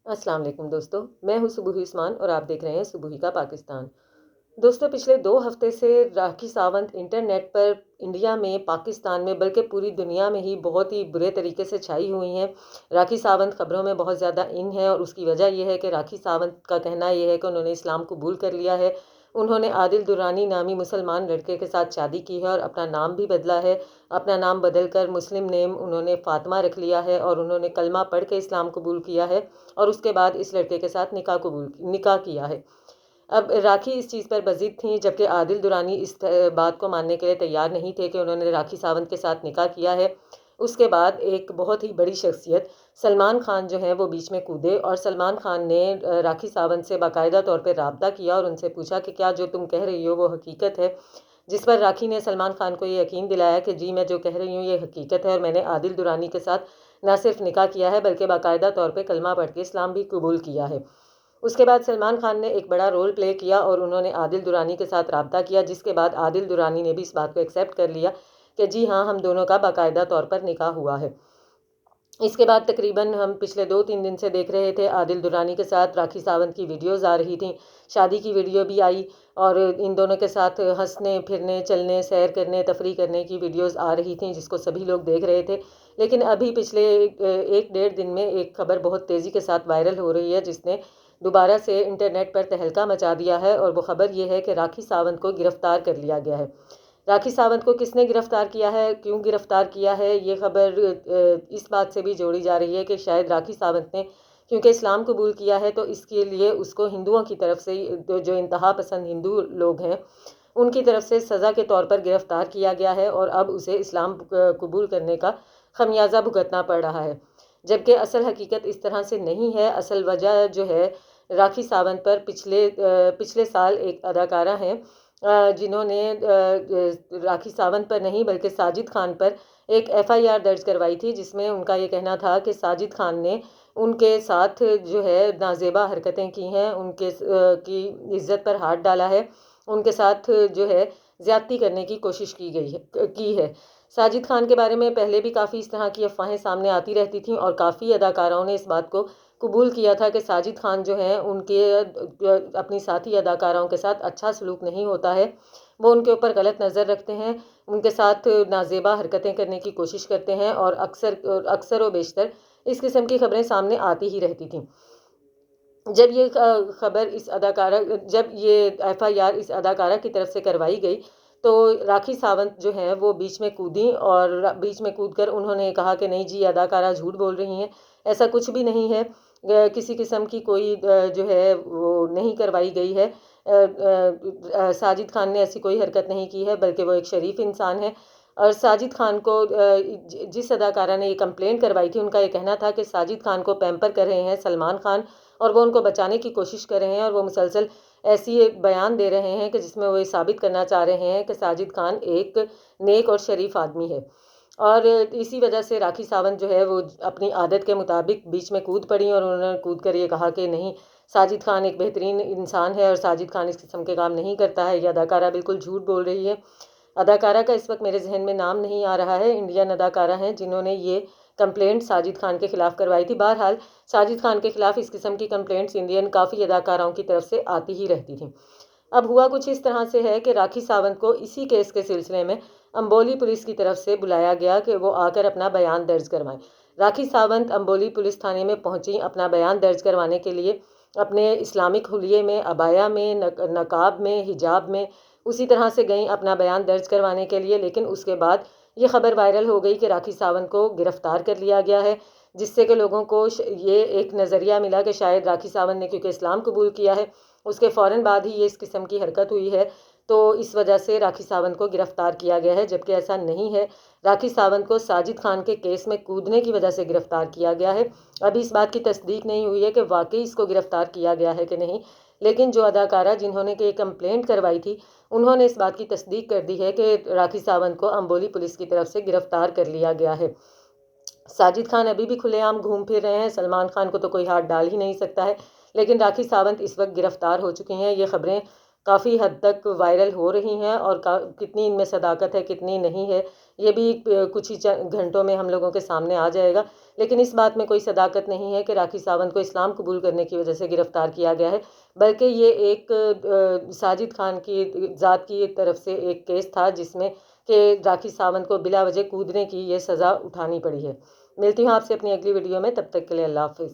السلام علیکم دوستو، میں ہوں سبوہی عثمان اور آپ دیکھ رہے ہیں سبوہی کا پاکستان۔ دوستو، پچھلے 2 ہفتے سے راکھی ساونت انٹرنیٹ پر انڈیا میں، پاکستان میں، بلکہ پوری دنیا میں ہی بہت ہی برے طریقے سے چھائی ہوئی ہیں۔ راکھی ساونت خبروں میں بہت زیادہ ان ہے اور اس کی وجہ یہ ہے کہ راکھی ساونت کا کہنا یہ ہے کہ انہوں نے اسلام قبول کر لیا ہے۔ انہوں نے عادل درانی نامی مسلمان لڑکے کے ساتھ شادی کی ہے اور اپنا نام بھی بدلا ہے۔ اپنا نام بدل کر مسلم نیم انہوں نے فاطمہ رکھ لیا ہے اور انہوں نے کلمہ پڑھ کے اسلام قبول کیا ہے اور اس کے بعد اس لڑکے کے ساتھ نکاح کیا ہے۔ اب راکھی اس چیز پر بضد تھیں، جبکہ عادل درانی اس بات کو ماننے کے لیے تیار نہیں تھے کہ انہوں نے راکھی ساونت کے ساتھ نکاح کیا ہے۔ اس کے بعد ایک بہت ہی بڑی شخصیت سلمان خان جو ہے وہ بیچ میں کودے اور سلمان خان نے راکھی ساونت سے باقاعدہ طور پہ رابطہ کیا اور ان سے پوچھا کہ کیا جو تم کہہ رہی ہو وہ حقیقت ہے، جس پر راکھی نے سلمان خان کو یہ یقین دلایا کہ جی میں جو کہہ رہی ہوں یہ حقیقت ہے اور میں نے عادل درانی کے ساتھ نہ صرف نکاح کیا ہے بلکہ باقاعدہ طور پہ کلمہ پڑھ کے اسلام بھی قبول کیا ہے۔ اس کے بعد سلمان خان نے ایک بڑا رول پلے کیا اور انہوں نے عادل درانی کے ساتھ رابطہ کیا، جس کے بعد عادل درانی نے بھی اس بات کو ایکسیپٹ کر لیا کہ جی ہاں ہم دونوں کا باقاعدہ طور پر نکاح ہوا ہے۔ اس کے بعد تقریباً ہم پچھلے 2-3 دن سے دیکھ رہے تھے عادل درانی کے ساتھ راکھی ساونت کی ویڈیوز آ رہی تھیں، شادی کی ویڈیو بھی آئی اور ان دونوں کے ساتھ ہنسنے پھرنے چلنے سیر کرنے تفریح کرنے کی ویڈیوز آ رہی تھیں جس کو سبھی لوگ دیکھ رہے تھے۔ لیکن ابھی پچھلے 1-1.5 دن میں ایک خبر بہت تیزی کے ساتھ وائرل ہو رہی ہے جس نے دوبارہ سے انٹرنیٹ پر تہلکہ مچا دیا ہے، اور وہ خبر یہ ہے کہ راکھی ساونت کو گرفتار کر لیا گیا ہے۔ راکھی ساونت کو کس نے گرفتار کیا ہے، کیوں گرفتار کیا ہے، یہ خبر اس بات سے بھی جوڑی جا رہی ہے کہ شاید راکھی ساونت نے کیونکہ اسلام قبول کیا ہے تو اس کے لیے اس کو ہندوؤں کی طرف سے، جو انتہا پسند ہندو لوگ ہیں ان کی طرف سے سزا کے طور پر گرفتار کیا گیا ہے اور اب اسے اسلام قبول کرنے کا خمیازہ بھگتنا پڑ رہا ہے، جبکہ اصل حقیقت اس طرح سے نہیں ہے۔ اصل وجہ جو ہے راکھی ساونت پر پچھلے سال ایک اداکارہ ہیں جنہوں نے راکھی ساونت پر نہیں بلکہ ساجد خان پر ایک FIR درج کروائی تھی، جس میں ان کا یہ کہنا تھا کہ ساجد خان نے ان کے ساتھ جو ہے نازیبا حرکتیں کی ہیں، ان کے کی عزت پر ہاتھ ڈالا ہے، ان کے ساتھ جو ہے زیادتی کرنے کی کوشش کی ہے۔ ساجد خان کے بارے میں پہلے بھی کافی اس طرح کی افواہیں سامنے آتی رہتی تھیں اور کافی اداکاراؤں نے اس بات کو قبول کیا تھا کہ ساجد خان جو ہیں ان کے اپنی ساتھی اداکاراؤں کے ساتھ اچھا سلوک نہیں ہوتا ہے، وہ ان کے اوپر غلط نظر رکھتے ہیں، ان کے ساتھ نازیبا حرکتیں کرنے کی کوشش کرتے ہیں اور اکثر و بیشتر اس قسم کی خبریں سامنے آتی ہی رہتی تھیں۔ جب یہ FIR اس اداکارہ کی طرف سے کروائی گئی تو راکھی ساونت جو ہیں وہ بیچ میں کودیں اور بیچ میں کود کر انہوں نے کہا کہ نہیں جی اداکارہ جھوٹ بول رہی ہیں، ایسا کچھ بھی نہیں ہے، کسی قسم کی کوئی جو ہے وہ نہیں کروائی گئی ہے، ساجد خان نے ایسی کوئی حرکت نہیں کی ہے بلکہ وہ ایک شریف انسان ہے۔ اور ساجد خان کو جس اداکارہ نے یہ کمپلین کروائی تھی ان کا یہ کہنا تھا کہ ساجد خان کو پیمپر کر رہے ہیں سلمان خان اور وہ ان کو بچانے کی کوشش کر رہے ہیں اور وہ مسلسل ایسی ایک بیان دے رہے ہیں کہ جس میں وہ یہ ثابت کرنا چاہ رہے ہیں کہ ساجد خان ایک نیک اور شریف آدمی ہے، اور اسی وجہ سے راکھی ساونت جو ہے وہ اپنی عادت کے مطابق بیچ میں کود پڑی اور انہوں نے کود کر یہ کہا کہ نہیں ساجد خان ایک بہترین انسان ہے اور ساجد خان اس قسم کے کام نہیں کرتا ہے، یہ اداکارہ بالکل جھوٹ بول رہی ہے۔ اداکارہ کا اس وقت میرے ذہن میں نام نہیں آ رہا ہے، انڈین اداکارہ ہیں جنہوں نے یہ کمپلینٹ ساجد خان کے خلاف کروائی تھی۔ بہرحال ساجد خان کے خلاف اس قسم کی کمپلینٹس انڈین کافی اداکاراؤں کی طرف سے آتی ہی رہتی تھیں۔ اب ہوا کچھ اس طرح سے ہے کہ راکھی ساونت کو اسی کیس کے سلسلے میں امبولی پولیس کی طرف سے بلایا گیا کہ وہ آ کر اپنا بیان درج کروائیں۔ راکھی ساونت امبولی پولیس تھانے میں پہنچی اپنا بیان درج کروانے کے لیے، اپنے اسلامک حلیے میں، عبایا میں، نقاب میں، حجاب میں اسی طرح سے گئیں اپنا بیان درج کروانے کے لیے، لیکن اس کے بعد یہ خبر وائرل ہو گئی کہ راکھی ساونت کو گرفتار کر لیا گیا ہے، جس سے کہ لوگوں کو یہ ایک نظریہ ملا کہ شاید راکھی ساونت نے کیونکہ اسلام قبول کیا ہے اس کے فوراً بعد ہی یہ اس قسم کی حرکت ہوئی ہے تو اس وجہ سے راکھی ساونت کو گرفتار کیا گیا ہے، جبکہ ایسا نہیں ہے۔ راکھی ساونت کو ساجد خان کے کیس میں کودنے کی وجہ سے گرفتار کیا گیا ہے۔ ابھی اس بات کی تصدیق نہیں ہوئی ہے کہ واقعی اس کو گرفتار کیا گیا ہے کہ نہیں، لیکن جو اداکارہ جنہوں نے یہ کمپلینٹ کروائی تھی انہوں نے اس بات کی تصدیق کر دی ہے کہ راکھی ساونت کو امبولی پولیس کی طرف سے گرفتار کر لیا گیا ہے۔ ساجد خان ابھی بھی کھلے عام گھوم پھر رہے ہیں، سلمان خان کو تو کوئی ہاتھ ڈال ہی نہیں سکتا ہے، لیکن راکھی ساونت اس وقت گرفتار ہو چکی ہیں۔ یہ خبریں کافی حد تک وائرل ہو رہی ہیں، اور کتنی ان میں صداقت ہے کتنی نہیں ہے یہ بھی کچھ ہی گھنٹوں میں ہم لوگوں کے سامنے آ جائے گا۔ لیکن اس بات میں کوئی صداقت نہیں ہے کہ راکھی ساونت کو اسلام قبول کرنے کی وجہ سے گرفتار کیا گیا ہے، بلکہ یہ ایک ساجد خان کی ذات کی طرف سے ایک کیس تھا جس میں کہ راکھی ساونت کو بلا وجہ کودنے کی یہ سزا اٹھانی پڑی ہے۔ ملتی ہوں آپ سے اپنی اگلی ویڈیو میں، تب تک کے لیے اللہ حافظ۔